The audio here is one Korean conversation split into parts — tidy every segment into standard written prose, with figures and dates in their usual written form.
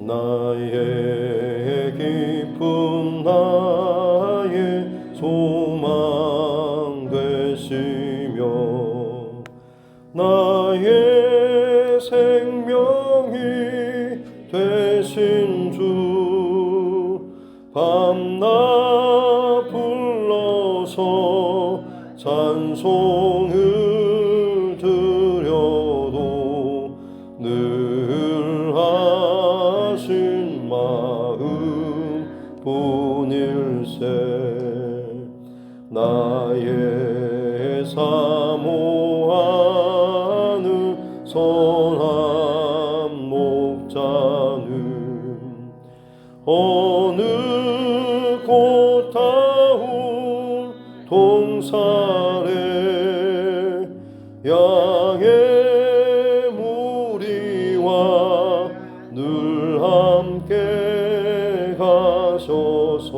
나의 기쁨 나의 소망 되시며 나의 생명이 되신 주 밤낮 불러서 찬송을 드려도 늘 하신 마음 뿐일세 나의 사모하는 선한 목자는 어느 고타운 동산에 양의 무리와 늘 함께 가셔서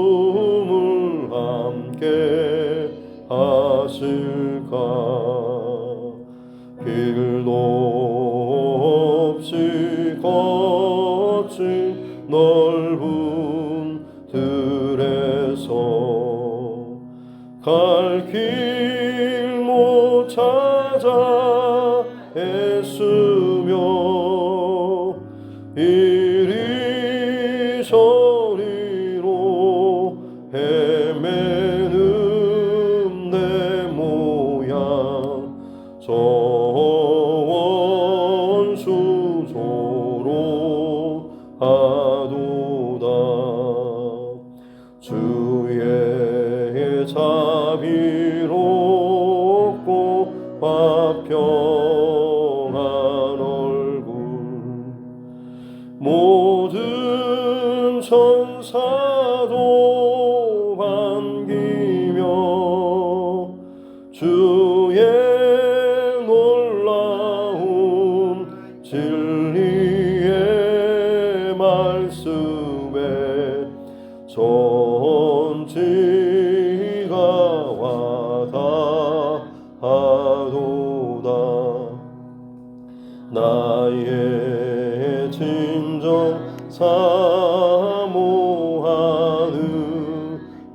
기쁨을 함께 하실까 길도 없이 거친 넓은 들에서 갈 길 못 찾아 애쓰며 이리 저리로 헤매는 내 모양 저 원수조로 하도다 주의 자비롭고 화평한 얼굴 모든 천사도 반기며 주의 놀라운 진리의 말씀에 전지가 와닿아도다 나의 진정 사모하는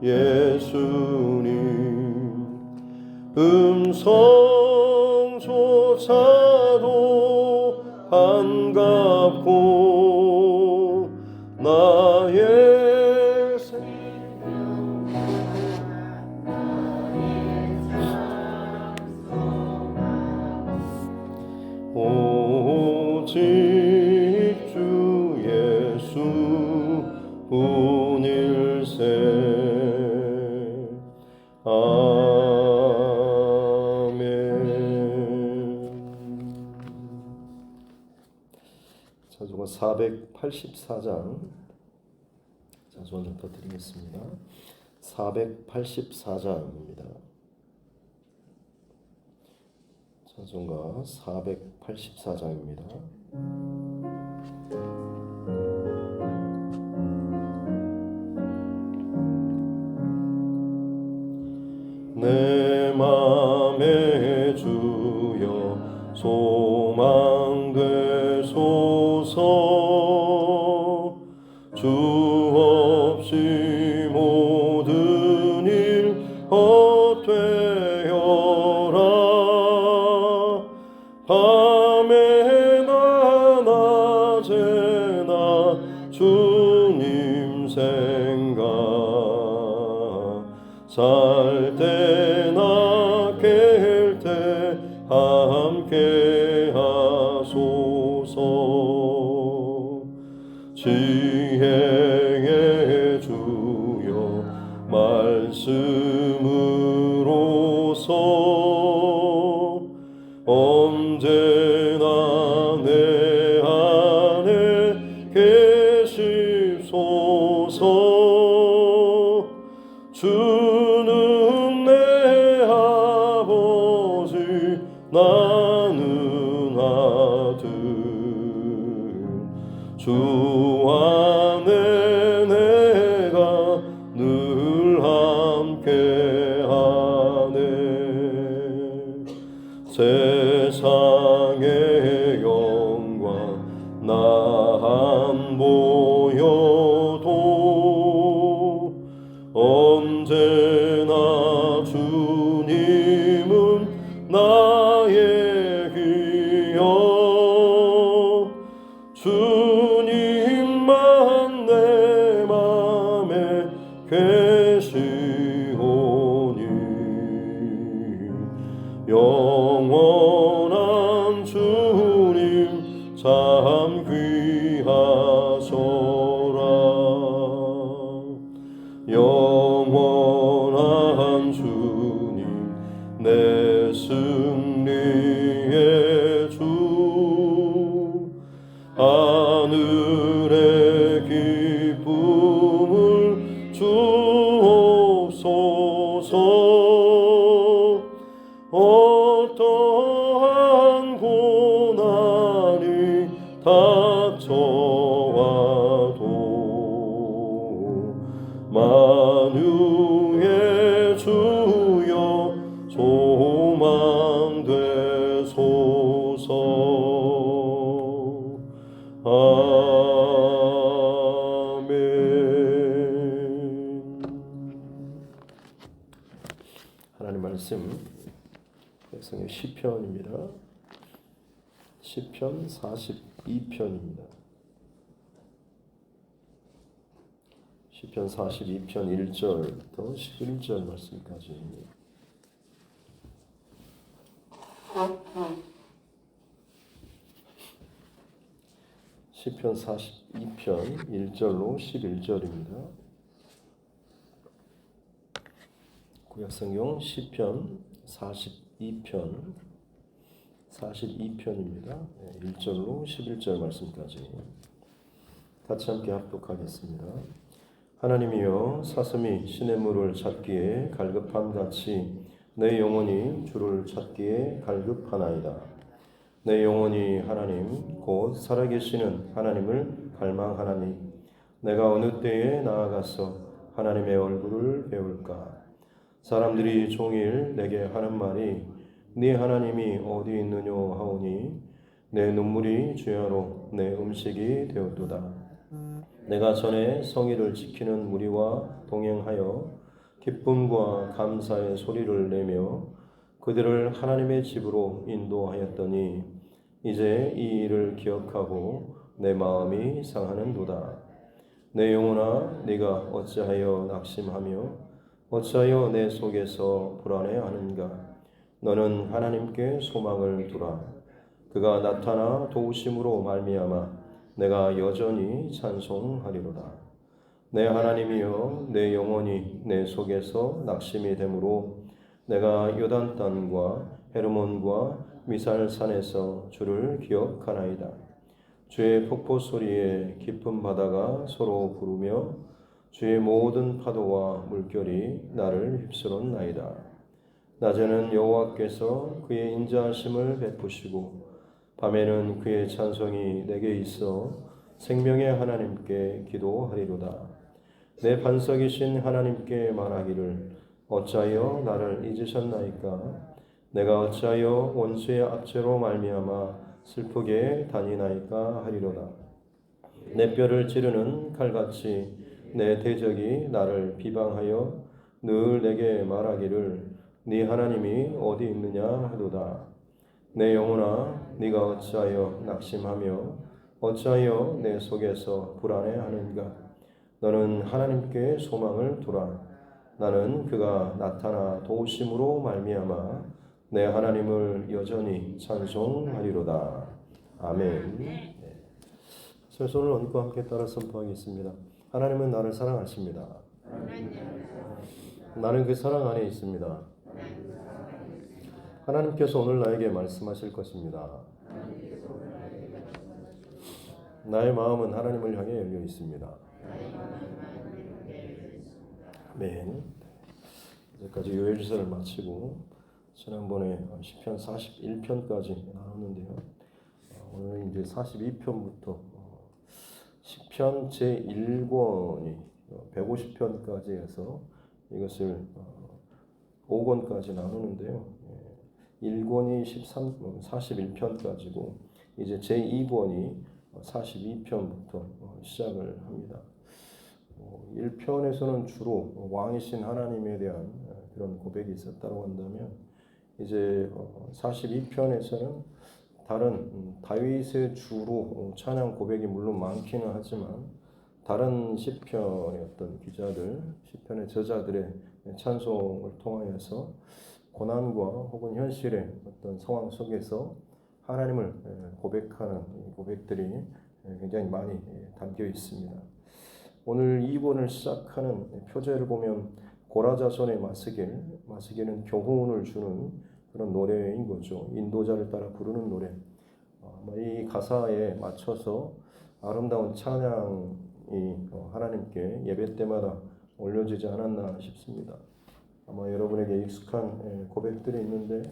예수님 음성조차도 반갑고 나의 오직 주 예수 뿐일세 아멘. 찬송가 484장 찬송부터 드리겠습니다. 484장입니다. 찬송가 484장입니다. 내 맘에 주여 소망 되소서 주 없이 모든 일 헛되어라 밤에나 낮에나 주님 생각 살 때나 깰 때 함께 하소서 지혜의 주여 말씀으로서 언제나 내 안에 계십소서 주는 내 아버지 나는 아들 주 안에 내가 늘 함께하네 세상의 영 언제나 주님은 나의 기억 주님만 내 맘에 계시오니 영원한 주님 참 귀하소라 영원한 주님 내 승리의 주 하늘의 기쁨을 주옵소서 어떠한 고난이 닥쳐와도 만유의 주여 소망되소서 아멘. 하나님 말씀 백성의 시편입니다. 시편 42편입니다. 시편 42편 1절부터 11절 말씀까지 시편 42편 1절로 11절입니다. 구약성경 시편 42편입니다. 1절로 11절 말씀까지 같이 함께 합독하겠습니다. 하나님이여 사슴이 시냇물을 찾기에 갈급함같이 내 영혼이 주를 찾기에 갈급하나이다. 내 영혼이 하나님 곧 살아계시는 하나님을 갈망하나니 내가 어느 때에 나아가서 하나님의 얼굴을 배울까. 사람들이 종일 내게 하는 말이 네 하나님이 어디 있느냐 하오니 내 눈물이 주야로 내 음식이 되었도다. 내가 전에 성의를 지키는 무리와 동행하여 기쁨과 감사의 소리를 내며 그들을 하나님의 집으로 인도하였더니 이제 이 일을 기억하고 내 마음이 상하는도다. 내 영혼아 네가 어찌하여 낙심하며 어찌하여 내 속에서 불안해하는가. 너는 하나님께 소망을 두라. 그가 나타나 도우심으로 말미암아 내가 여전히 찬송하리로다. 내 하나님이여 내 영혼이 내 속에서 낙심이 되므로 내가 요단 땅과 헤르몬과 미살산에서 주를 기억하나이다. 주의 폭포 소리에 깊은 바다가 서로 부르며 주의 모든 파도와 물결이 나를 휩쓸었나이다. 낮에는 여호와께서 그의 인자하심을 베푸시고 밤에는 그의 찬송이 내게 있어 생명의 하나님께 기도하리로다. 내 반석이신 하나님께 말하기를 어찌하여 나를 잊으셨나이까. 내가 어찌하여 원수의 압제로 말미암아 슬프게 다니나이까 하리로다. 내 뼈를 찌르는 칼같이 내 대적이 나를 비방하여 늘 내게 말하기를 네 하나님이 어디 있느냐 하도다. 내 영혼아 네가 어찌하여 낙심하며 어찌하여 내 속에서 불안해하는가. 너는 하나님께 소망을 두라. 나는 그가 나타나 도우심으로 말미암아 내 하나님을 여전히 찬송하리로다. 아멘. 손을 얹고 함께 따라 선포하겠습니다. 하나님은 나를 사랑하십니다. 나는 그 사랑 안에 있습니다. 하나님께서 오늘 나에게 말씀하실 것입니다. 나의 마음은 하나님을 향해 열려 있습니다. 아멘. 이제까지 요엘서를 마치고 지난번에 시편 41편까지 나눴는데요. 오늘 이제 42편부터 시편 제1권이 150편까지 해서 이것을 5권까지 나누는데요. 1권이 41편까지고 이제 제2권이 42편부터 시작을 합니다. 1편에서는 주로 왕이신 하나님에 대한 그런 고백이 있었다고 한다면 이제 42편에서는 다른 다윗의 주로 찬양 고백이 물론 많기는 하지만 다른 시편의 어떤 기자들, 시편의 저자들의 찬송을 통하여서 고난과 혹은 현실의 어떤 상황 속에서 하나님을 고백하는 고백들이 굉장히 많이 담겨 있습니다. 오늘 2번을 시작하는 표제를 보면 고라자손의 마스길은 교훈을 주는 그런 노래인 거죠. 인도자를 따라 부르는 노래. 이 가사에 맞춰서 아름다운 찬양이 하나님께 예배 때마다 올려지지 않았나 싶습니다. 아마 여러분에게 익숙한 고백들이 있는데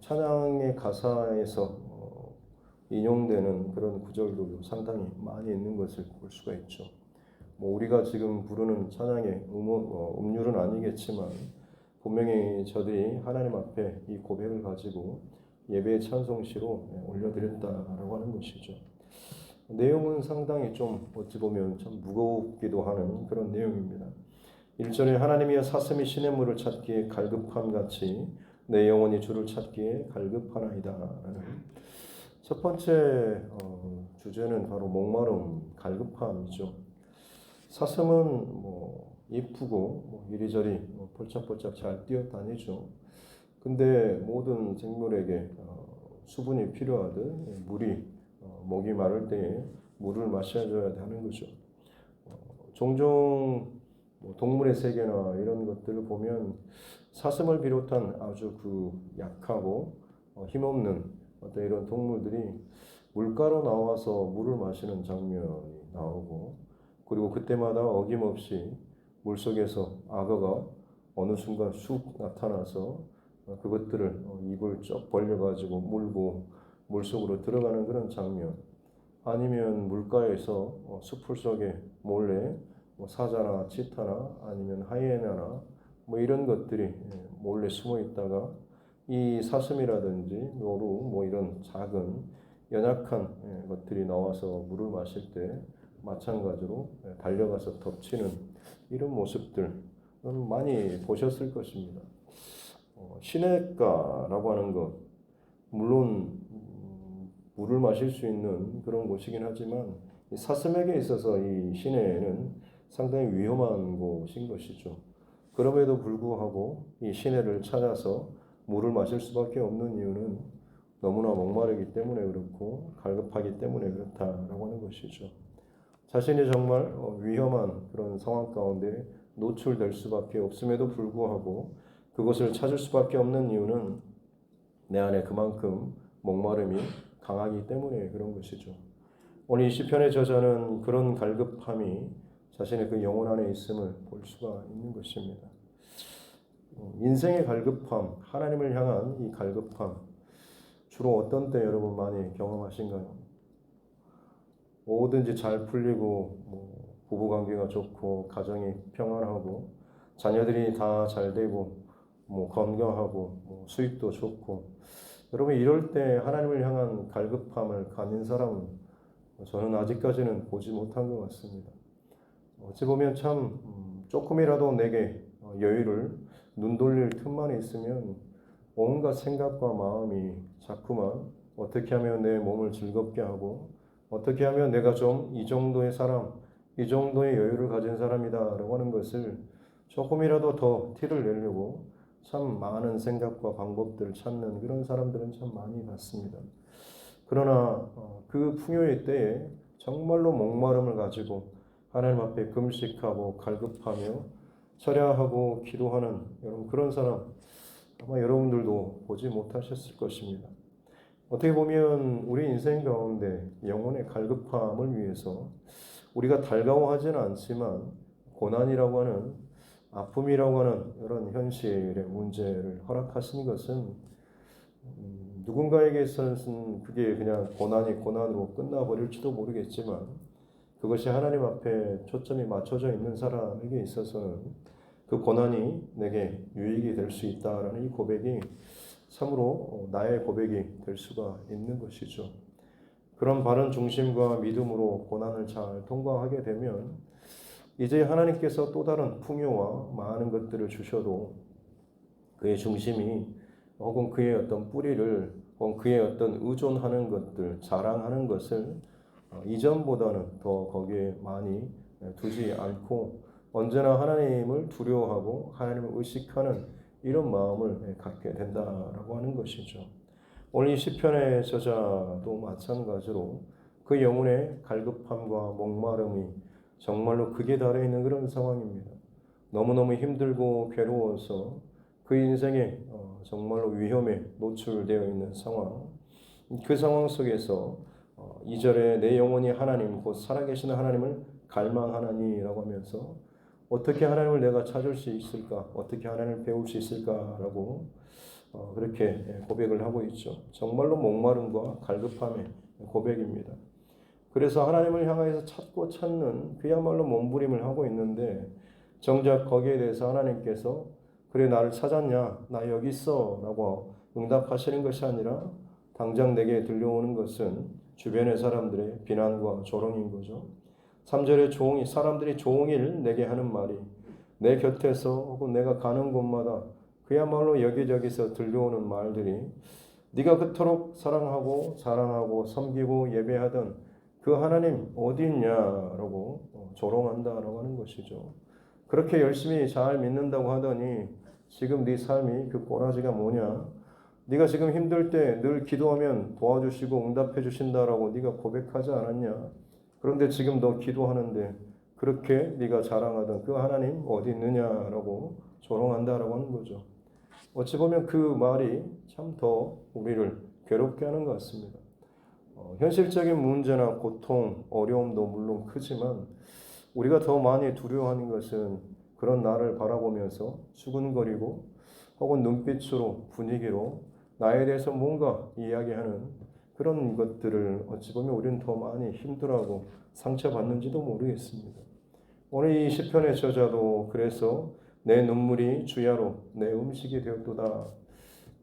찬양의 가사에서 인용되는 그런 구절도 상당히 많이 있는 것을 볼 수가 있죠. 우리가 지금 부르는 찬양의 음률은 아니겠지만 분명히 저들이 하나님 앞에 이 고백을 가지고 예배의 찬송시로 올려드렸다라고 하는 것이죠. 내용은 상당히 좀 어찌 보면 참 무겁기도 하는 그런 내용입니다. 1절에 하나님이여 사슴이 시냇물을 찾기에 갈급함같이 내 영혼이 주를 찾기에 갈급하나이다 라는 첫 번째 주제는 바로 목마름, 갈급함이죠. 사슴은 이쁘고 이리저리 폴짝폴짝 잘 뛰어다니죠. 근데 모든 생물에게 수분이 필요하듯 물이 목이 마를 때에 물을 마셔줘야 하는 거죠. 종종 동물의 세계나 이런 것들을 보면 사슴을 비롯한 아주 약하고 힘없는 어떤 이런 동물들이 물가로 나와서 물을 마시는 장면이 나오고 그리고 그때마다 어김없이 물속에서 악어가 어느 순간 쑥 나타나서 그것들을 입을 쩍 벌려가지고 물고 물속으로 들어가는 그런 장면 아니면 물가에서 수풀 속에 몰래 사자나 치타나 아니면 하이에나나 이런 것들이 몰래 숨어 있다가 이 사슴이라든지 노루 이런 작은 연약한 것들이 나와서 물을 마실 때 마찬가지로 달려가서 덮치는 이런 모습들 많이 보셨을 것입니다. 시냇가라고 하는 것 물론 물을 마실 수 있는 그런 곳이긴 하지만 사슴에게 있어서 이 시내는 상당히 위험한 곳인 것이죠. 그럼에도 불구하고 이 시내를 찾아서 물을 마실 수밖에 없는 이유는 너무나 목마르기 때문에 그렇고 갈급하기 때문에 그렇다라고 하는 것이죠. 자신이 정말 위험한 그런 상황 가운데 노출될 수밖에 없음에도 불구하고 그것을 찾을 수밖에 없는 이유는 내 안에 그만큼 목마름이 강하기 때문에 그런 것이죠. 오늘 이 시편의 저자는 그런 갈급함이 자신의 그 영혼 안에 있음을 볼 수가 있는 것입니다. 인생의 갈급함, 하나님을 향한 이 갈급함, 주로 어떤 때 여러분 많이 경험하신가요? 뭐든지 잘 풀리고 부부관계가 좋고 가정이 평안하고 자녀들이 다 잘 되고 건강하고 수입도 좋고 여러분 이럴 때 하나님을 향한 갈급함을 가진 사람은 저는 아직까지는 보지 못한 것 같습니다. 어찌 보면 참 조금이라도 내게 여유를 눈 돌릴 틈만 있으면 온갖 생각과 마음이 자꾸만 어떻게 하면 내 몸을 즐겁게 하고 어떻게 하면 내가 좀 이 정도의 사람, 이 정도의 여유를 가진 사람이다 라고 하는 것을 조금이라도 더 티를 내려고 참 많은 생각과 방법들을 찾는 그런 사람들은 참 많이 봤습니다. 그러나 그 풍요의 때에 정말로 목마름을 가지고 하나님 앞에 금식하고 갈급하며 철야하고 기도하는 여러분 그런 사람 아마 여러분들도 보지 못하셨을 것입니다. 어떻게 보면 우리 인생 가운데 영혼의 갈급함을 위해서 우리가 달가워하지는 않지만 고난이라고 하는 아픔이라고 하는 이런 현실의 문제를 허락하신 것은 누군가에게서는 그게 그냥 고난이 고난으로 끝나버릴지도 모르겠지만 그것이 하나님 앞에 초점이 맞춰져 있는 사람에게 있어서는 그 고난이 내게 유익이 될 수 있다라는 이 고백이 참으로 나의 고백이 될 수가 있는 것이죠. 그런 바른 중심과 믿음으로 고난을 잘 통과하게 되면 이제 하나님께서 또 다른 풍요와 많은 것들을 주셔도 그의 중심이 혹은 그의 어떤 뿌리를 혹은 그의 어떤 의존하는 것들, 자랑하는 것을 이전보다는 더 거기에 많이 두지 않고 언제나 하나님을 두려워하고 하나님을 의식하는 이런 마음을 갖게 된다라고 하는 것이죠. 오늘 이 시편의 저자도 마찬가지로 그 영혼의 갈급함과 목마름이 정말로 극에 달해 있는 그런 상황입니다. 너무너무 힘들고 괴로워서 그 인생에 정말로 위험에 노출되어 있는 상황. 그 상황 속에서 2절에 내 영혼이 하나님 곧 살아계시는 하나님을 갈망하나니라고 하면서 어떻게 하나님을 내가 찾을 수 있을까? 어떻게 하나님을 배울 수 있을까라고 그렇게 고백을 하고 있죠. 정말로 목마름과 갈급함의 고백입니다. 그래서 하나님을 향해서 찾고 찾는 그야말로 몸부림을 하고 있는데 정작 거기에 대해서 하나님께서 그래 나를 찾았냐? 나 여기 있어 라고 응답하시는 것이 아니라 당장 내게 들려오는 것은 주변의 사람들의 비난과 조롱인 거죠. 3절에 사람들이 종일 내게 하는 말이 내 곁에서 혹은 내가 가는 곳마다 그야말로 여기저기서 들려오는 말들이 네가 그토록 사랑하고 자랑하고 섬기고 예배하던 그 하나님 어디 있냐라고 조롱한다라고 하는 것이죠. 그렇게 열심히 잘 믿는다고 하더니 지금 네 삶이 그 꼬라지가 뭐냐? 네가 지금 힘들 때 늘 기도하면 도와주시고 응답해 주신다라고 네가 고백하지 않았냐? 그런데 지금 너 기도하는데 그렇게 네가 자랑하던 그 하나님 어디 있느냐라고 조롱한다라고 하는 거죠. 어찌 보면 그 말이 참 더 우리를 괴롭게 하는 것 같습니다. 현실적인 문제나 고통, 어려움도 물론 크지만 우리가 더 많이 두려워하는 것은 그런 나를 바라보면서 수근거리고 혹은 눈빛으로 분위기로 나에 대해서 뭔가 이야기하는 그런 것들을 어찌 보면 우리는 더 많이 힘들어하고 상처받는지도 모르겠습니다. 오늘 이 시편의 저자도 그래서 내 눈물이 주야로 내 음식이 되었도다.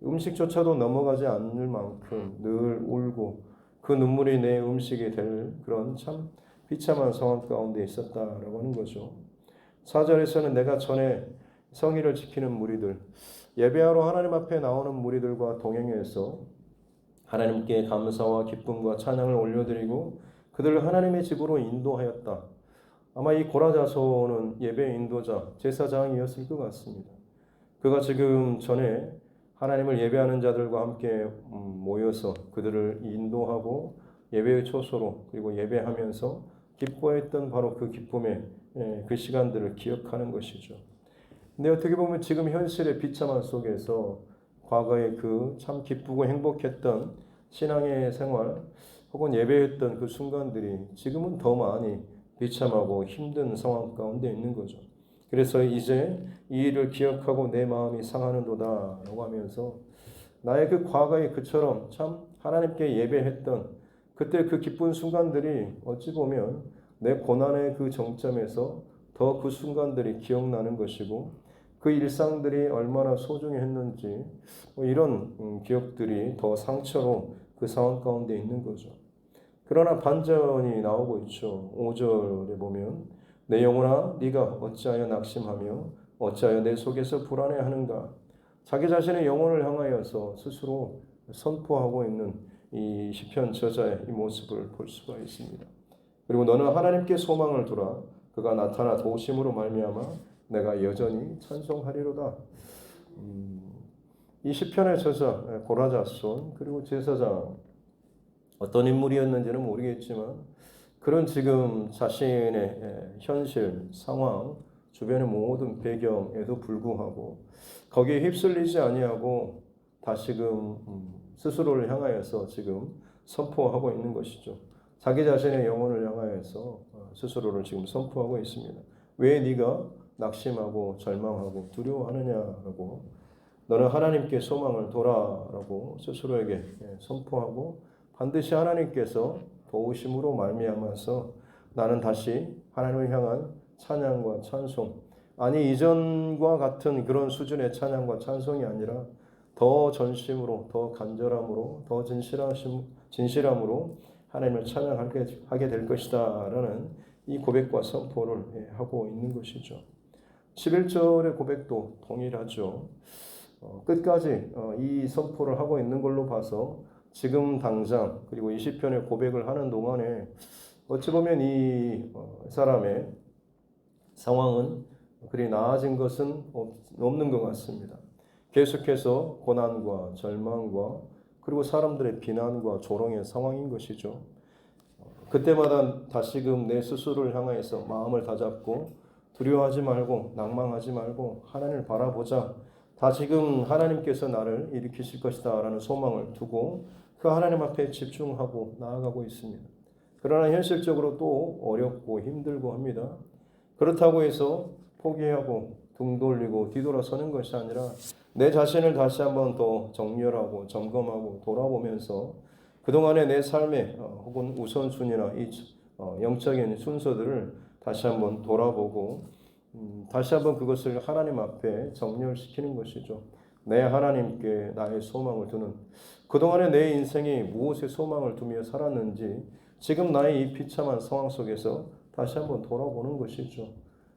음식조차도 넘어가지 않을 만큼 늘 울고 그 눈물이 내 음식이 될 그런 참 비참한 상황 가운데 있었다라고 하는 거죠. 4절에서는 내가 전에 성의를 지키는 무리들, 예배하러 하나님 앞에 나오는 무리들과 동행해서 하나님께 감사와 기쁨과 찬양을 올려드리고 그들을 하나님의 집으로 인도하였다. 아마 이 고라자손은 예배 인도자, 제사장이었을 것 같습니다. 그가 지금 전에 하나님을 예배하는 자들과 함께 모여서 그들을 인도하고 예배의 초소로 그리고 예배하면서 기뻐했던 바로 그 기쁨의 그 시간들을 기억하는 것이죠. 근데 어떻게 보면 지금 현실의 비참한 속에서 과거에 그 참 기쁘고 행복했던 신앙의 생활 혹은 예배했던 그 순간들이 지금은 더 많이 비참하고 힘든 상황 가운데 있는 거죠. 그래서 이제 이 일을 기억하고 내 마음이 상하는도다 라고 하면서 나의 그 과거에 그처럼 참 하나님께 예배했던 그때 그 기쁜 순간들이 어찌 보면 내 고난의 그 정점에서 더 그 순간들이 기억나는 것이고 그 일상들이 얼마나 소중히 했는지 이런 기억들이 더 상처로 그 상황 가운데 있는 거죠. 그러나 반전이 나오고 있죠. 5절에 보면 내 영혼아 네가 어찌하여 낙심하며 어찌하여 내 속에서 불안해하는가. 자기 자신의 영혼을 향하여서 스스로 선포하고 있는 이 시편 저자의 이 모습을 볼 수가 있습니다. 그리고 너는 하나님께 소망을 두라. 그가 나타나 도우심으로 말미암아 내가 여전히 찬송하리로다. 이 시편의 저자 고라자손 그리고 제사장 어떤 인물이었는지는 모르겠지만 그런 지금 자신의 현실, 상황, 주변의 모든 배경에도 불구하고 거기에 휩쓸리지 아니하고 다시금 스스로를 향하여서 지금 선포하고 있는 것이죠. 자기 자신의 영혼을 향하여서 스스로를 지금 선포하고 있습니다. 왜 네가 낙심하고 절망하고 두려워하느냐라고 너는 하나님께 소망을 둬라라고 스스로에게 선포하고 반드시 하나님께서 도우심으로 말미암아서 나는 다시 하나님을 향한 찬양과 찬송 아니 이전과 같은 그런 수준의 찬양과 찬송이 아니라 더 전심으로 더 간절함으로 더 진실함으로 하나님을 찬양하게 될 것이다 라는 이 고백과 선포를 하고 있는 것이죠. 11절의 고백도 동일하죠. 끝까지 이 선포를 하고 있는 걸로 봐서 지금 당장 그리고 이 시편의 고백을 하는 동안에 어찌 보면 이 사람의 상황은 그리 나아진 것은 없는 것 같습니다. 계속해서 고난과 절망과 그리고 사람들의 비난과 조롱의 상황인 것이죠. 그때마다 다시금 내 스스로를 향해서 마음을 다잡고 두려워하지 말고 낭망하지 말고 하나님을 바라보자. 다시금 하나님께서 나를 일으키실 것이다 라는 소망을 두고 그 하나님 앞에 집중하고 나아가고 있습니다. 그러나 현실적으로 또 어렵고 힘들고 합니다. 그렇다고 해서 포기하고 등 돌리고 뒤돌아서는 것이 아니라 내 자신을 다시 한번 더 정렬하고 점검하고 돌아보면서 그동안의 내 삶의 혹은 우선순위나 이 영적인 순서들을 다시 한번 돌아보고 다시 한번 그것을 하나님 앞에 정렬시키는 것이죠. 내 하나님께 나의 소망을 두는 그동안의 내 인생이 무엇에 소망을 두며 살았는지 지금 나의 이 비참한 상황 속에서 다시 한번 돌아보는 것이죠.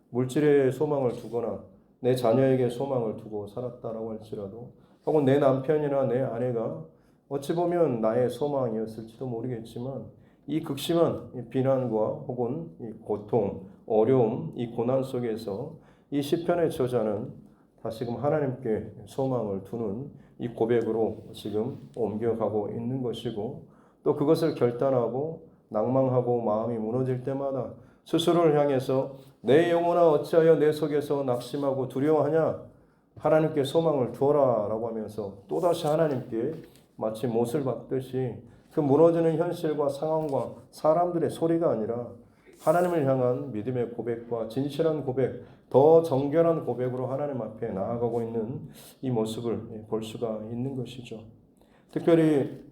물질에 소망을 두거나 내 자녀에게 소망을 두고 살았다라고 할지라도 혹은 내 남편이나 내 아내가 어찌 보면 나의 소망이었을지도 모르겠지만 이 극심한 비난과 혹은 이 고통, 어려움, 이 고난 속에서 이 시편의 저자는 다시금 하나님께 소망을 두는 이 고백으로 지금 옮겨가고 있는 것이고 또 그것을 결단하고 낭망하고 마음이 무너질 때마다 스스로를 향해서 내 영혼아 어찌하여 내 속에서 낙심하고 두려워하냐 하나님께 소망을 두어라 라고 하면서 또다시 하나님께 마치 못을 박듯이 그 무너지는 현실과 상황과 사람들의 소리가 아니라 하나님을 향한 믿음의 고백과 진실한 고백, 더 정결한 고백으로 하나님 앞에 나아가고 있는 이 모습을 볼 수가 있는 것이죠. 특별히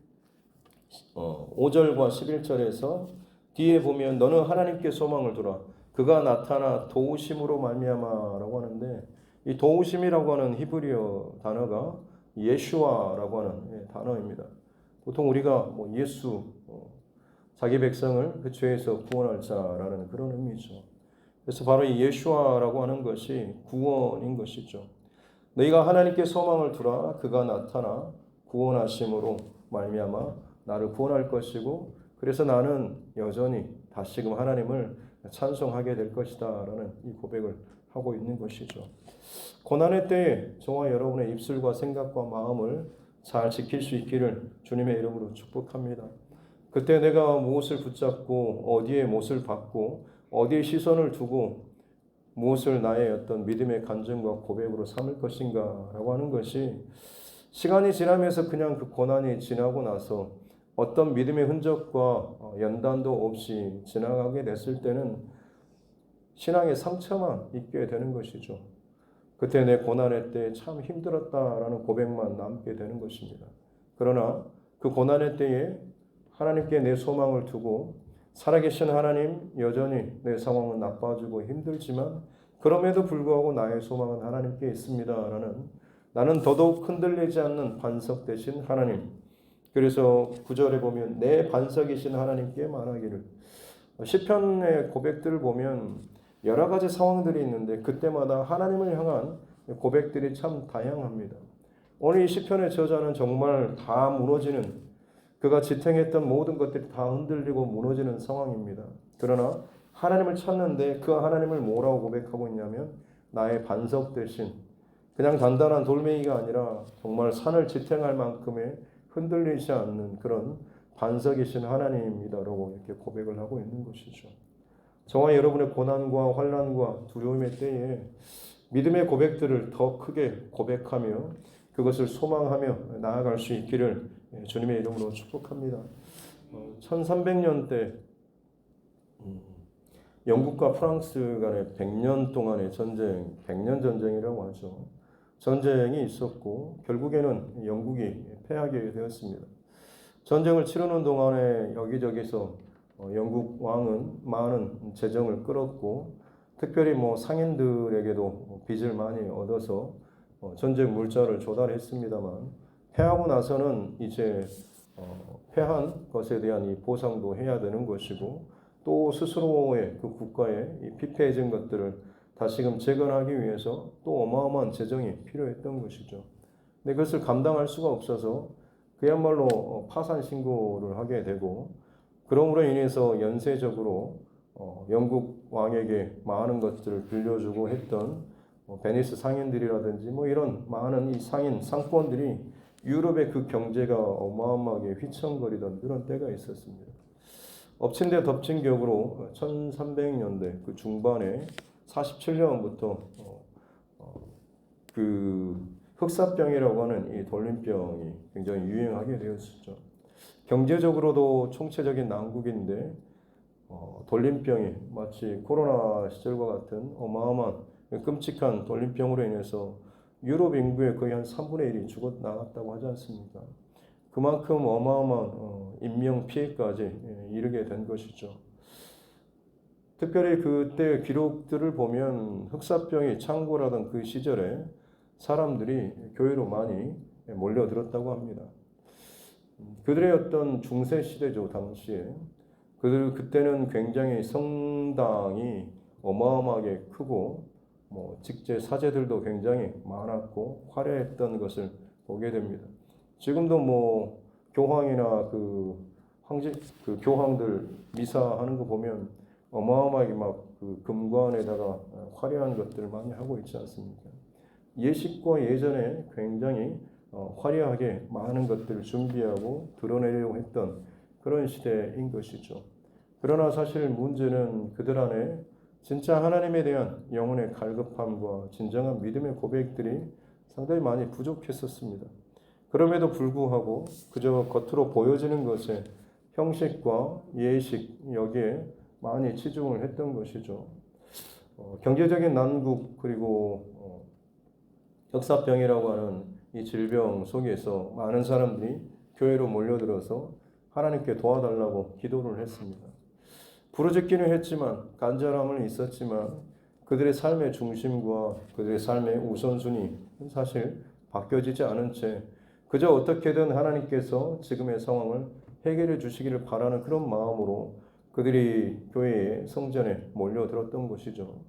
5절과 11절에서 뒤에 보면 너는 하나님께 소망을 두라. 그가 나타나 도우심으로 말미암아라고 하는데 이 도우심이라고 하는 히브리어 단어가 예슈아라고 하는 단어입니다. 보통 우리가 예수 자기 백성을 그 죄에서 구원할 자라는 그런 의미죠. 그래서 바로 이 예슈아라고 하는 것이 구원인 것이죠. 너희가 하나님께 소망을 두라. 그가 나타나 구원하심으로 말미암아 나를 구원할 것이고 그래서 나는 여전히 다시금 하나님을 찬송하게 될 것이다 라는 이 고백을 하고 있는 것이죠. 고난의 때에 저와 여러분의 입술과 생각과 마음을 잘 지킬 수 있기를 주님의 이름으로 축복합니다. 그때 내가 무엇을 붙잡고 어디에 못을 받고 어디에 시선을 두고 무엇을 나의 어떤 믿음의 간증과 고백으로 삼을 것인가 라고 하는 것이 시간이 지나면서 그냥 그 고난이 지나고 나서 어떤 믿음의 흔적과 연단도 없이 지나가게 됐을 때는 신앙의 상처만 있게 되는 것이죠. 그때 내 고난의 때 참 힘들었다라는 고백만 남게 되는 것입니다. 그러나 그 고난의 때에 하나님께 내 소망을 두고 살아계신 하나님 여전히 내 상황은 나빠지고 힘들지만 그럼에도 불구하고 나의 소망은 하나님께 있습니다라는 나는 더더욱 흔들리지 않는 반석 되신 하나님. 그래서 9절에 보면 내 반석이신 하나님께 말하기를 시편의 고백들을 보면 여러 가지 상황들이 있는데 그때마다 하나님을 향한 고백들이 참 다양합니다. 오늘 이 시편의 저자는 정말 다 무너지는 그가 지탱했던 모든 것들이 다 흔들리고 무너지는 상황입니다. 그러나 하나님을 찾는데 그 하나님을 뭐라고 고백하고 있냐면 나의 반석 대신 그냥 단단한 돌멩이가 아니라 정말 산을 지탱할 만큼의 흔들리지 않는 그런 반석이신 하나님입니다라고 이렇게 고백을 하고 있는 것이죠. 저와 여러분의 고난과 환난과 두려움의 때에 믿음의 고백들을 더 크게 고백하며 그것을 소망하며 나아갈 수 있기를 주님의 이름으로 축복합니다. 1300년 영국과 프랑스 간의 100년 동안의 전쟁, 100년 전쟁이라고 하죠. 전쟁이 있었고 결국에는 영국이 패하게 되었습니다. 전쟁을 치르는 동안에 여기저기서 영국 왕은 많은 재정을 끌었고 특별히 상인들에게도 빚을 많이 얻어서 전쟁 물자를 조달했습니다만 패하고 나서는 이제 패한 것에 대한 이 보상도 해야 되는 것이고 또 스스로의 그 국가의 이 피폐해진 것들을 다시금 재건하기 위해서 또 어마어마한 재정이 필요했던 것이죠. 근데 그것을 감당할 수가 없어서 그야말로 파산 신고를 하게 되고, 그러므로 인해서 연쇄적으로 영국 왕에게 많은 것들을 빌려주고 했던 베니스 상인들이라든지 뭐 이런 많은 이 상인 상권들이 유럽의 그 경제가 어마어마하게 휘청거리던 그런 때가 있었습니다. 엎친 데 덮친 격으로 1300년대 그 중반에 47년부터 그 흑사병이라고 하는 이 돌림병이 굉장히 유행하게 되었었죠. 경제적으로도 총체적인 난국인데 돌림병이 마치 코로나 시절과 같은 어마어마한 끔찍한 돌림병으로 인해서 유럽 인구의 거의 한 3분의 1이 죽어 나갔다고 하지 않습니까? 그만큼 어마어마한 인명 피해까지 이르게 된 것이죠. 특별히 그때 기록들을 보면 흑사병이 창궐하던 그 시절에 사람들이 교회로 많이 몰려들었다고 합니다. 그들의 어떤 중세 시대죠, 당시에. 그때는 굉장히 성당이 어마어마하게 크고 뭐 직제 사제들도 굉장히 많았고 화려했던 것을 보게 됩니다. 지금도 뭐 교황이나 그 교황들 미사하는 거 보면 어마어마하게 막 그 금관에다가 화려한 것들을 많이 하고 있지 않습니까? 예식과 예전에 굉장히 화려하게 많은 것들을 준비하고 드러내려고 했던 그런 시대인 것이죠. 그러나 사실 문제는 그들 안에 진짜 하나님에 대한 영혼의 갈급함과 진정한 믿음의 고백들이 상당히 많이 부족했었습니다. 그럼에도 불구하고 그저 겉으로 보여지는 것에 형식과 예식 여기에 많이 치중을 했던 것이죠. 경제적인 난국 그리고 흑사병이라고 하는 이 질병 속에서 많은 사람들이 교회로 몰려들어서 하나님께 도와달라고 기도를 했습니다. 부르짖기는 했지만 간절함은 있었지만 그들의 삶의 중심과 그들의 삶의 우선순위 사실 바뀌어지지 않은 채 그저 어떻게든 하나님께서 지금의 상황을 해결해 주시기를 바라는 그런 마음으로 그들이 교회의 성전에 몰려들었던 것이죠.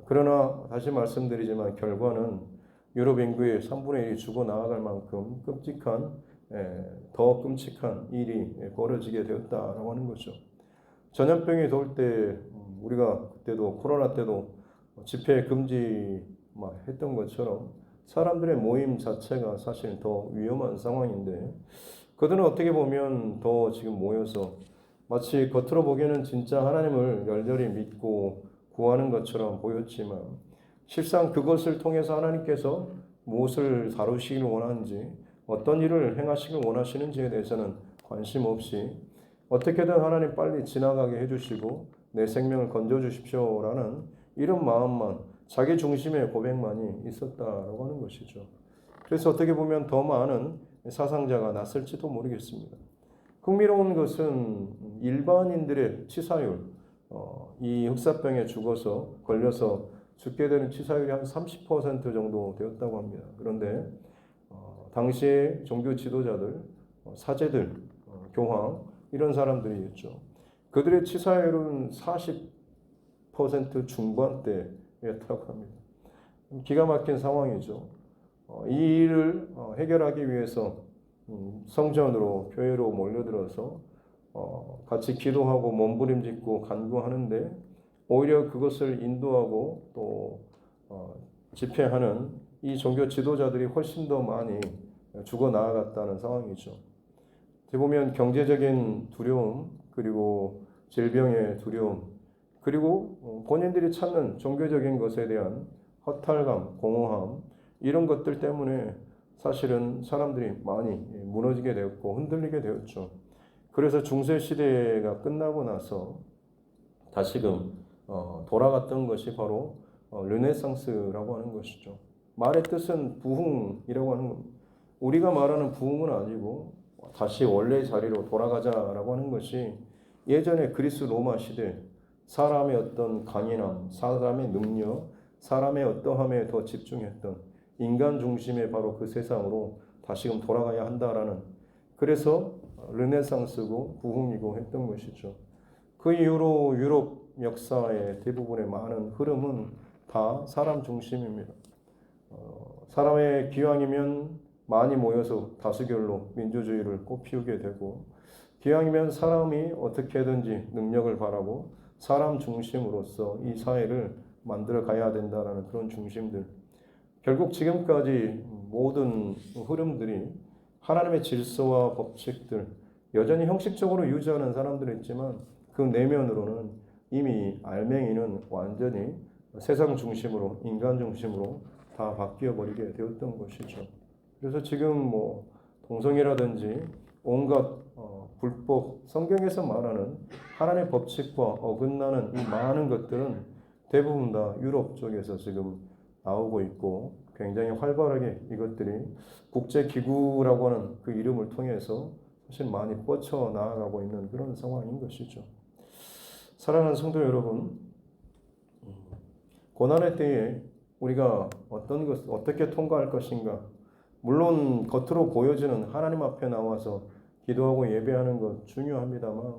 그러나 다시 말씀드리지만 결과는 유럽 인구의 3분의 1이 죽어 나아갈 만큼 더 끔찍한 일이 벌어지게 되었다라고 하는 거죠. 전염병이 돌 때 우리가 그때도 코로나 때도 집회 금지 했던 것처럼 사람들의 모임 자체가 사실 더 위험한 상황인데 그들은 어떻게 보면 더 지금 모여서 마치 겉으로 보기에는 진짜 하나님을 열렬히 믿고 구하는 것처럼 보였지만 실상 그것을 통해서 하나님께서 무엇을 다루시길 원하는지 어떤 일을 행하시길 원하시는지에 대해서는 관심 없이 어떻게든 하나님 빨리 지나가게 해주시고 내 생명을 건져주십시오라는 이런 마음만 자기 중심의 고백만이 있었다라고 하는 것이죠. 그래서 어떻게 보면 더 많은 사상자가 났을지도 모르겠습니다. 흥미로운 것은 일반인들의 치사율, 이 흑사병에 걸려서 죽게 되는 치사율이 한 30% 정도 되었다고 합니다. 그런데 당시의 종교 지도자들, 사제들, 교황 이런 사람들이었죠. 그들의 치사율은 40% 중반대였다고 합니다. 기가 막힌 상황이죠. 이 일을 해결하기 위해서 성전으로 교회로 몰려들어서 같이 기도하고 몸부림짓고 간구하는데 오히려 그것을 인도하고 또 집회하는 이 종교 지도자들이 훨씬 더 많이 죽어 나아갔다는 상황이죠. 어떻게 보면 경제적인 두려움 그리고 질병의 두려움 그리고 본인들이 찾는 종교적인 것에 대한 허탈감, 공허함 이런 것들 때문에 사실은 사람들이 많이 무너지게 되었고 흔들리게 되었죠. 그래서 중세 시대가 끝나고 나서 다시금 돌아갔던 것이 바로 르네상스라고 하는 것이죠. 말의 뜻은 부흥이라고 하는 겁니다. 우리가 말하는 부흥은 아니고 다시 원래 자리로 돌아가자라고 하는 것이 예전에 그리스 로마 시대 사람의 어떤 강인함, 사람의 능력, 사람의 어떠함에 더 집중했던 인간 중심의 바로 그 세상으로 다시금 돌아가야 한다라는 그래서 르네상스고 부흥이고 했던 것이죠. 그 이후로 유럽 역사의 대부분의 많은 흐름은 다 사람 중심입니다. 사람의 기왕이면 많이 모여서 다수결로 민주주의를 꽃피우게 되고, 기왕이면 사람이 어떻게든지 능력을 바라고 사람 중심으로서 이 사회를 만들어 가야 된다는 그런 중심들, 결국 지금까지 모든 흐름들이 하나님의 질서와 법칙들 여전히 형식적으로 유지하는 사람들이 있지만, 그 내면으로는 이미 알맹이는 완전히 세상 중심으로, 인간 중심으로 다 바뀌어 버리게 되었던 것이죠. 그래서 지금 동성애라든지 온갖 불법, 성경에서 말하는 하나님의 법칙과 어긋나는 이 많은 것들은 대부분 다 유럽 쪽에서 지금 나오고 있고, 굉장히 활발하게 이것들이 국제기구라고 하는 그 이름을 통해서 사실 많이 뻗쳐 나아가고 있는 그런 상황인 것이죠. 사랑하는 성도 여러분, 고난의 때에 우리가 어떤 것, 어떻게 통과할 것인가, 물론 겉으로 보여지는 하나님 앞에 나와서 기도하고 예배하는 것 중요합니다만,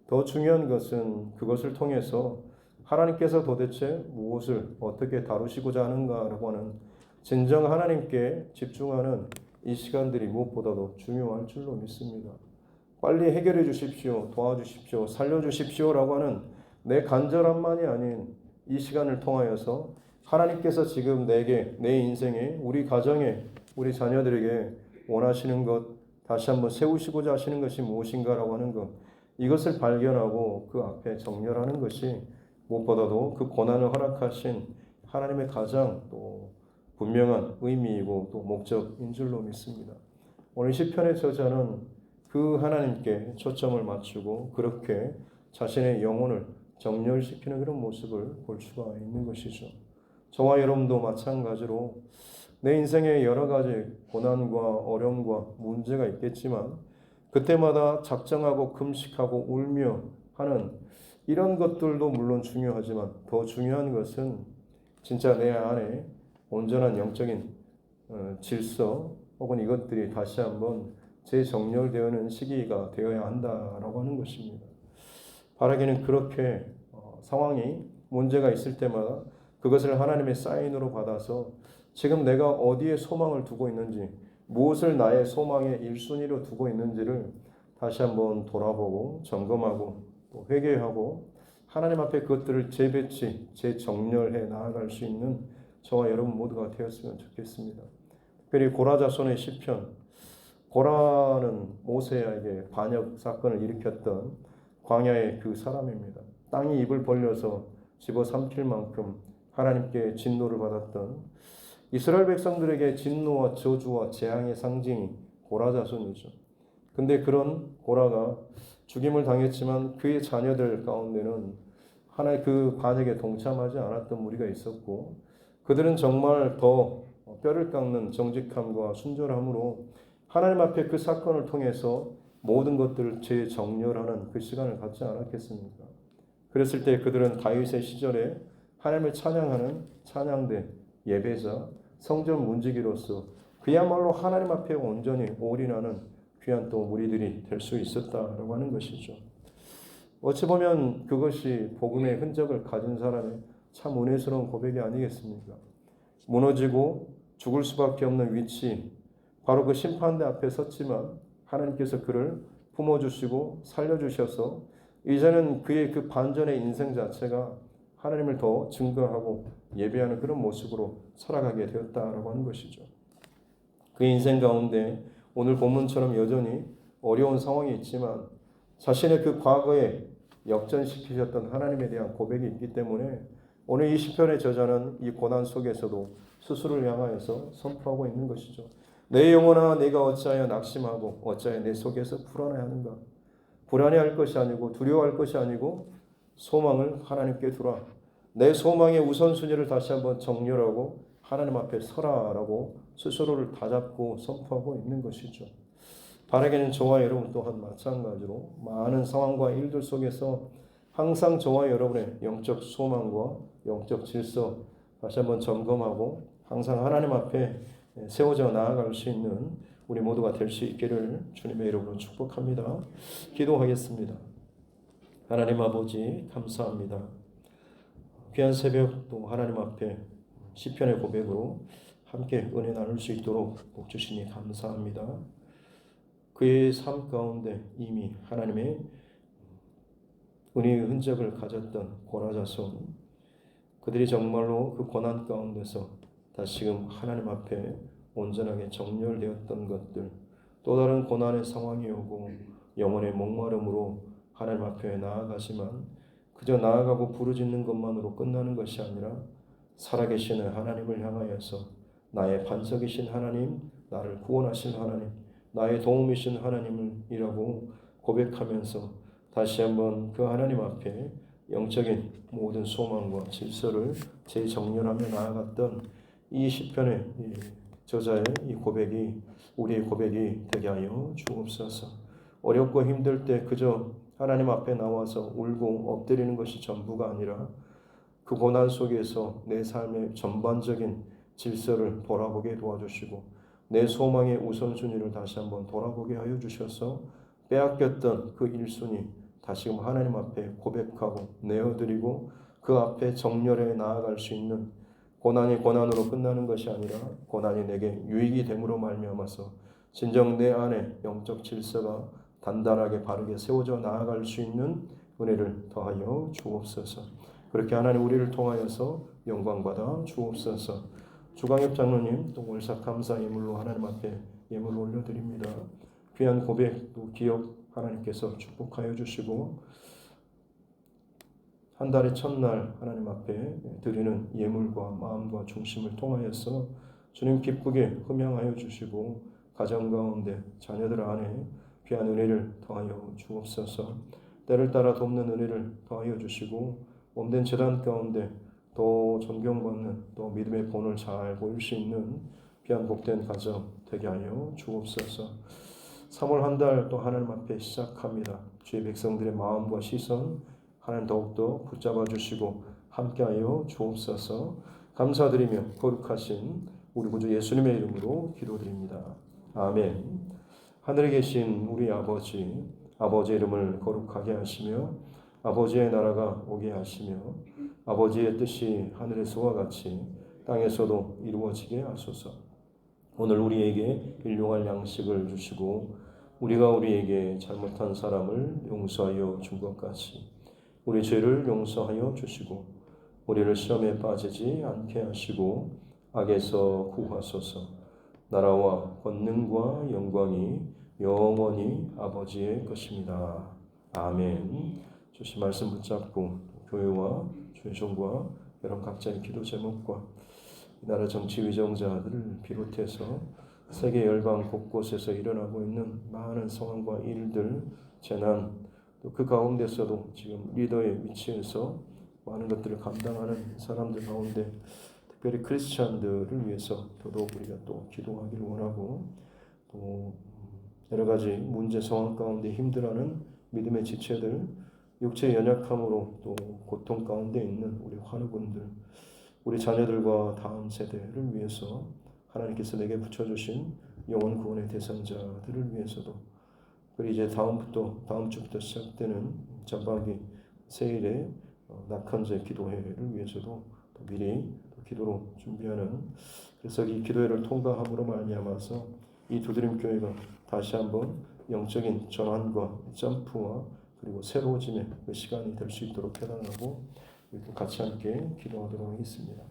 더 중요한 것은 그것을 통해서 하나님께서 도대체 무엇을 어떻게 다루시고자 하는가라고 하는 진정 하나님께 집중하는 이 시간들이 무엇보다도 중요할 줄로 믿습니다. 빨리 해결해 주십시오, 도와주십시오, 살려주십시오라고 하는 내 간절함만이 아닌 이 시간을 통하여서 하나님께서 지금 내게, 내 인생에, 우리 가정에, 우리 자녀들에게 원하시는 것, 다시 한번 세우시고자 하시는 것이 무엇인가라고 하는 것, 이것을 발견하고 그 앞에 정렬하는 것이 무엇보다도 그 고난을 허락하신 하나님의 가장 또 분명한 의미이고 또 목적인 줄로 믿습니다. 오늘 시편의 저자는 그 하나님께 초점을 맞추고 그렇게 자신의 영혼을 정렬시키는 그런 모습을 볼 수가 있는 것이죠. 저와 여러분도 마찬가지로 내 인생에 여러 가지 고난과 어려움과 문제가 있겠지만, 그때마다 작정하고 금식하고 울며 하는 이런 것들도 물론 중요하지만, 더 중요한 것은 진짜 내 안에 온전한 영적인 질서 혹은 이것들이 다시 한번 재정렬되어는 시기가 되어야 한다라고 하는 것입니다. 바라기는 그렇게 상황이 문제가 있을 때마다 그것을 하나님의 사인으로 받아서 지금 내가 어디에 소망을 두고 있는지, 무엇을 나의 소망의 1순위로 두고 있는지를 다시 한번 돌아보고 점검하고 또 회개하고 하나님 앞에 그것들을 재배치, 재정렬해 나아갈 수 있는 저와 여러분 모두가 되었으면 좋겠습니다. 특별히 고라 자손의 시편, 고라는 모세에게 반역 사건을 일으켰던 광야의 그 사람입니다. 땅이 입을 벌려서 집어삼킬 만큼 하나님께 진노를 받았던 이스라엘 백성들에게 진노와 저주와 재앙의 상징이 고라 자손이죠. 근데 그런 고라가 죽임을 당했지만 그의 자녀들 가운데는 하나의 그 반역에 동참하지 않았던 무리가 있었고, 그들은 정말 더 뼈를 깎는 정직함과 순결함으로 하나님 앞에 그 사건을 통해서 모든 것들을 재정렬하는 그 시간을 갖지 않았겠습니까? 그랬을 때 그들은 다윗의 시절에 하나님을 찬양하는 찬양대, 예배자, 성전 문지기로서 그야말로 하나님 앞에 온전히 올인하는 귀한 또 무리들이 될 수 있었다라고 하는 것이죠. 어찌 보면 그것이 복음의 흔적을 가진 사람의 참 은혜스러운 고백이 아니겠습니까? 무너지고 죽을 수밖에 없는 위치, 바로 그 심판대 앞에 섰지만 하나님께서 그를 품어주시고 살려주셔서 이제는 그의 그 반전의 인생 자체가 하나님을 더 증거하고 예배하는 그런 모습으로 살아가게 되었다라고 하는 것이죠. 그 인생 가운데 오늘 본문처럼 여전히 어려운 상황이 있지만 자신의 그 과거에 역전시키셨던 하나님에 대한 고백이 있기 때문에 오늘 이 시편의 저자는 이 고난 속에서도 스스로를 향하여서 선포하고 있는 것이죠. 내 영혼아, 내가 어찌하여 낙심하고 어찌하여 내 속에서 불안해하는가? 불안해할 것이 아니고 두려워할 것이 아니고 소망을 하나님께 두라. 내 소망의 우선순위를 다시 한번 정렬하고 하나님 앞에 서라라고 스스로를 다잡고 선포하고 있는 것이죠. 바라기는 저와 여러분 또한 마찬가지로 많은 상황과 일들 속에서 항상 저와 여러분의 영적 소망과 영적 질서 다시 한번 점검하고 항상 하나님 앞에 세워져 나아갈 수 있는 우리 모두가 될 수 있기를 주님의 이름으로 축복합니다. 기도하겠습니다. 하나님 아버지 감사합니다. 귀한 새벽 또 하나님 앞에 시편의 고백으로 함께 은혜 나눌 수 있도록 복 주시니 감사합니다. 그의 삶 가운데 이미 하나님의 은혜의 흔적을 가졌던 고라자손, 그들이 정말로 그 고난 가운데서 다시금 하나님 앞에 온전하게 정렬되었던 것들, 또 다른 고난의 상황이 오고 영혼의 목마름으로 하나님 앞에 나아가지만 그저 나아가고 부르짖는 것만으로 끝나는 것이 아니라 살아계시는 하나님을 향하여서 나의 반석이신 하나님, 나를 구원하신 하나님, 나의 도움이신 하나님이라고 고백하면서 다시 한번 그 하나님 앞에 영적인 모든 소망과 질서를 재정렬하며 나아갔던 이 시편의 저자의 이 고백이 우리의 고백이 되게 하여 주옵소서. 어렵고 힘들 때 그저 하나님 앞에 나와서 울고 엎드리는 것이 전부가 아니라 그 고난 속에서 내 삶의 전반적인 질서를 돌아보게 도와주시고 내 소망의 우선순위를 다시 한번 돌아보게 하여 주셔서 빼앗겼던 그 1순위 다시금 하나님 앞에 고백하고 내어드리고 그 앞에 정렬해 나아갈 수 있는, 고난이 고난으로 끝나는 것이 아니라 고난이 내게 유익이 됨으로 말미암아서 진정 내 안에 영적 질서가 단단하게 바르게 세워져 나아갈 수 있는 은혜를 더하여 주옵소서. 그렇게 하나님 우리를 통하여서 영광받아 주옵소서. 주광엽 장로님 또 월삭 감사 예물로 하나님 앞에 예물 올려드립니다. 귀한 고백 또 기억 하나님께서 축복하여 주시고 한 달의 첫날 하나님 앞에 드리는 예물과 마음과 중심을 통하여서 주님 기쁘게 흠양하여 주시고 가정 가운데 자녀들 안에 귀한 은혜를 더하여 주옵소서. 때를 따라 돕는 은혜를 더하여 주시고 몸된 재단 가운데 또 존경받는 또 믿음의 본을 잘 보일 수 있는 귀한 복된 가정 되게 하여 주옵소서. 3월 한 달 또 하나님 앞에 시작합니다. 주의 백성들의 마음과 시선 하나님 더욱더 붙잡아 주시고 함께하여 주옵소서. 감사드리며 거룩하신 우리 구주 예수님의 이름으로 기도드립니다. 아멘. 하늘에 계신 우리 아버지, 아버지의 이름을 거룩하게 하시며 아버지의 나라가 오게 하시며 아버지의 뜻이 하늘에서와 같이 땅에서도 이루어지게 하소서. 오늘 우리에게 일용할 양식을 주시고 우리가 우리에게 잘못한 사람을 용서하여 준 것 같이 우리 죄를 용서하여 주시고 우리를 시험에 빠지지 않게 하시고 악에서 구하소서. 나라와 권능과 영광이 영원히 아버지의 것입니다. 아멘. 주신 말씀 붙잡고 교회와 주의 종과 여러분 각자의 기도 제목과 이 나라 정치 위정자들을 비롯해서 세계 열방 곳곳에서 일어나고 있는 많은 상황과 일들, 재난, 또 그 가운데서도 지금 리더의 위치에서 많은 것들을 감당하는 사람들 가운데 특별히 크리스찬들을 위해서 더더욱 우리가 또 기도하기를 원하고, 또 여러 가지 문제 상황 가운데 힘들어하는 믿음의 지체들, 육체의 연약함으로 또 고통 가운데 있는 우리 환우분들, 우리 자녀들과 다음 세대를 위해서 하나님께서 내게 붙여주신 영혼 구원의 대상자들을 위해서도, 그리고 이제 다음 주부터 시작되는 전반기 세일의 낙헌제 기도회를 위해서도 또 미리 기도로 준비하는, 그래서 이 기도회를 통과함으로 말미암아서 이 두드림 교회가 다시 한번 영적인 전환과 점프와 그리고 새로워짐의 그 시간이 될 수 있도록 편안하고 같이 함께 기도하도록 하겠습니다.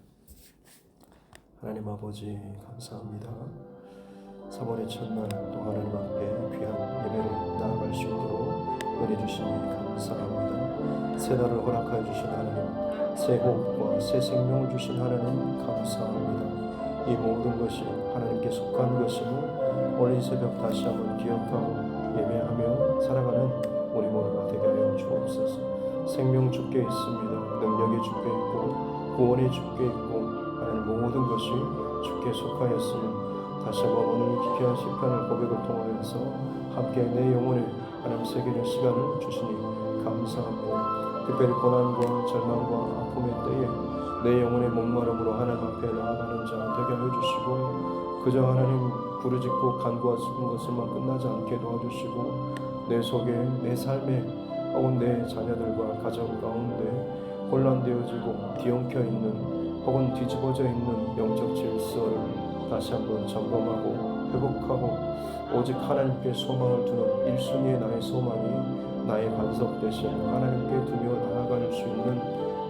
하나님 아버지 감사합니다. 3월의 첫날 또 하나님 앞에 귀한 예배로 나아갈 수 있도록 은혜 주시니 감사합니다. 새 날을 허락하여 주신 하나님, 새 호흡과 새 생명을 주신 하나님 감사합니다. 이 모든 것이 하나님께 속한 것임을 오늘 이 새벽 다시 한번 기억하고 예배하며 살아가는 우리 모두가 되게 하여 주옵소서. 생명 주께 있습니다. 능력이 주께 있고 구원이 주께 있고 하나님 모든 것이 주께 속하였으며 다시 한번 오늘 기피한 시편을 고백을 통하여서 함께 내 영혼에 하나님 새기는 시간을 주시니 감사합니다. 특별히 고난과 절망과 아픔의 때에 내 영혼의 목마름으로 하나님 앞에 나아가는 자 되게 하여 주시고 그저 하나님 부르짖고 간구하시는 것을만 끝나지 않게 도와주시고 내 속에 내 삶에 혹은 내 자녀들과 가정 가운데 혼란되어지고 뒤엉켜 있는 혹은 뒤집어져 있는 영적 질서를 다시 한번 점검하고 회복하고 오직 하나님께 소망을 두는 1순위의 나의 소망이 나의 반석 대신 하나님께 두며 나아갈 수 있는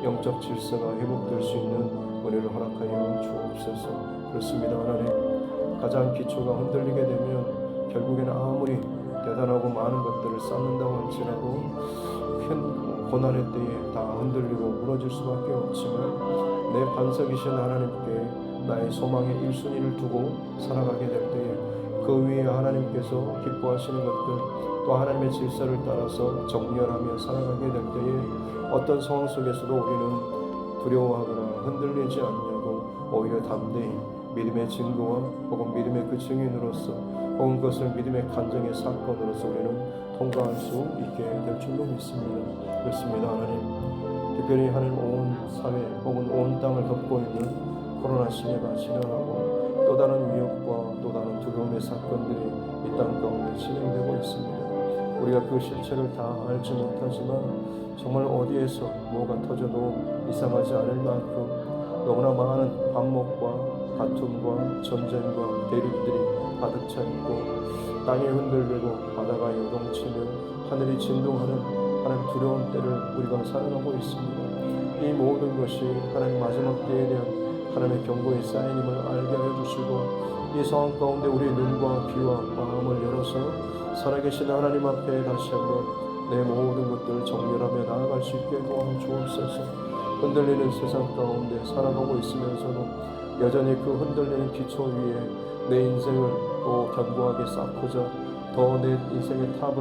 영적 질서가 회복될 수 있는 은혜를 허락하여 주옵소서. 그렇습니다. 하나님, 가장 기초가 흔들리게 되면 결국에는 아무리 대단하고 많은 것들을 쌓는다고 할지라도 큰 고난의 때에 다 흔들리고 무너질 수밖에 없지만 내 반석이신 하나님께 나의 소망의 1순위를 두고 살아가게 될 때에 그 위에 하나님께서 기뻐하시는 것들 또 하나님의 질서를 따라서 정렬하며 살아가게 될 때에 어떤 상황 속에서도 우리는 두려워하거나 흔들리지 않냐고 오히려 담대히 믿음의 증거와 혹은 믿음의 그 증인으로서 혹은 그것을 믿음의 간증의 사건으로서 우리는 통과할 수 있게 될 줄로 믿습니다. 그렇습니다. 하나님, 특별히 하나님 온 사회 혹은 온 땅을 덮고 있는 코로나 시대가 지나가고 또 다른 위협과 또 다른 두려움의 사건들이 이 땅 가운데 진행되고 있습니다. 우리가 그 실체를 다 알지 못하지만 정말 어디에서 뭐가 터져도 이상하지 않을 만큼 너무나 많은 반목과 다툼과 전쟁과 대립들이 가득 차 있고 땅이 흔들리고 바다가 요동치며 하늘이 진동하는 하나님 두려운 때를 우리가 살아가고 있습니다. 이 모든 것이 하나님 마지막 때에 대한 하나님의 경고의 사인임을 알게 하여 주시고 이 상황 가운데 우리의 눈과 귀와 마음을 열어서 살아계신 하나님 앞에 다시 한번 내 모든 것들을 정렬하며 나아갈 수 있게 도와주옵소서. 흔들리는 세상 가운데 살아가고 있으면서도 여전히 그 흔들리는 기초 위에 내 인생을 또 견고하게 쌓고자 더 내 인생의 탑을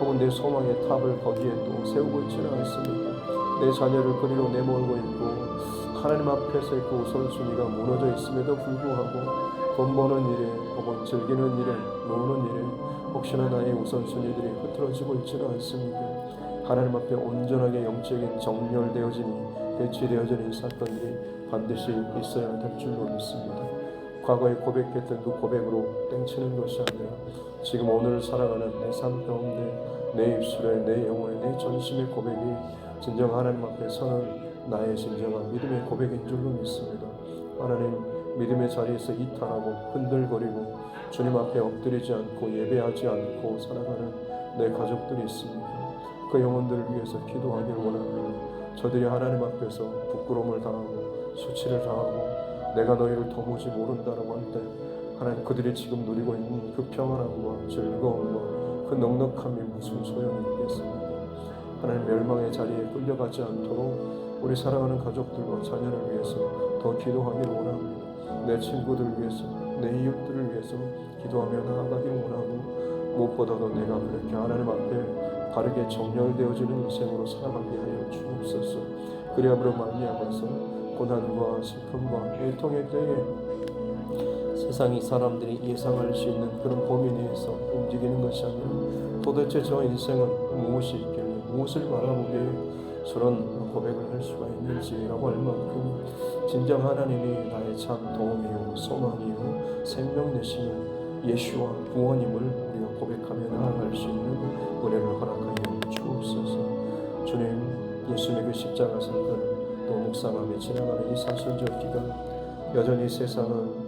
혹은 내 소망의 탑을 거기에 또 세우고 있지는 않습니까? 내 자녀를 그리로 내몰고 있고 하나님 앞에서의 그 우선순위가 무너져 있음에도 불구하고 돈 버는 일에 혹은 즐기는 일에 노는 일에 혹시나 나의 우선순위들이 흐트러지고 있지는 않습니까? 하나님 앞에 온전하게 영적인 정렬되어지니 배치되어지는 사건들이 반드시 있어야 될 줄로 믿습니다. 과거에 고백했던 그 고백으로 땡치는 것이 아니라 지금 오늘 살아가는 내 삶 가운데 내 입술에 내 영혼에 내 전심의 고백이 진정 하나님 앞에 서는 나의 진정한 믿음의 고백인 줄로 믿습니다. 하나님, 믿음의 자리에서 이탈하고 흔들거리고 주님 앞에 엎드리지 않고 예배하지 않고 살아가는 내 가족들이 있습니다. 그 영혼들을 위해서 기도하길 원합니다. 저들이 하나님 앞에서 부끄러움을 당하고 수치를 당하고 내가 너희를 도무지 모른다라고 할 때 하나님, 그들이 지금 누리고 있는 그 평안함과 즐거움과 그 넉넉함이 무슨 소용이 있겠습니까? 하나님, 멸망의 자리에 끌려가지 않도록 우리 사랑하는 가족들과 자녀를 위해서 더 기도하길 원합니다. 내 친구들 위해서, 내 이웃들을 위해서 기도하며 나아가길 원하고 무엇보다도 내가 그렇게 하나님 앞에 바르게 정렬되어지는 인생으로 살아가게 하여 주옵소서. 그리함으로 말미암아서 고난과 슬픔과 애통의 때에 세상이 사람들이 예상할 수 있는 그런 범위 내에서 움직이는 것이 아니라 도대체 저 인생은 무엇이 있길래 무엇을 바라보기에 저런 고백을 할 수가 있는지라고 할 만큼 진정 하나님이 나의 참 도움이요 소망이요 생명 되시는 예수와 구원임을 우리가 고백하며 나아갈 수 있는 은혜를 허락하여 주옵소서. 주님, 예수님의 그 십자가 사건 또 묵상하며 지나가는 이 사순절 기간 여전히 세상은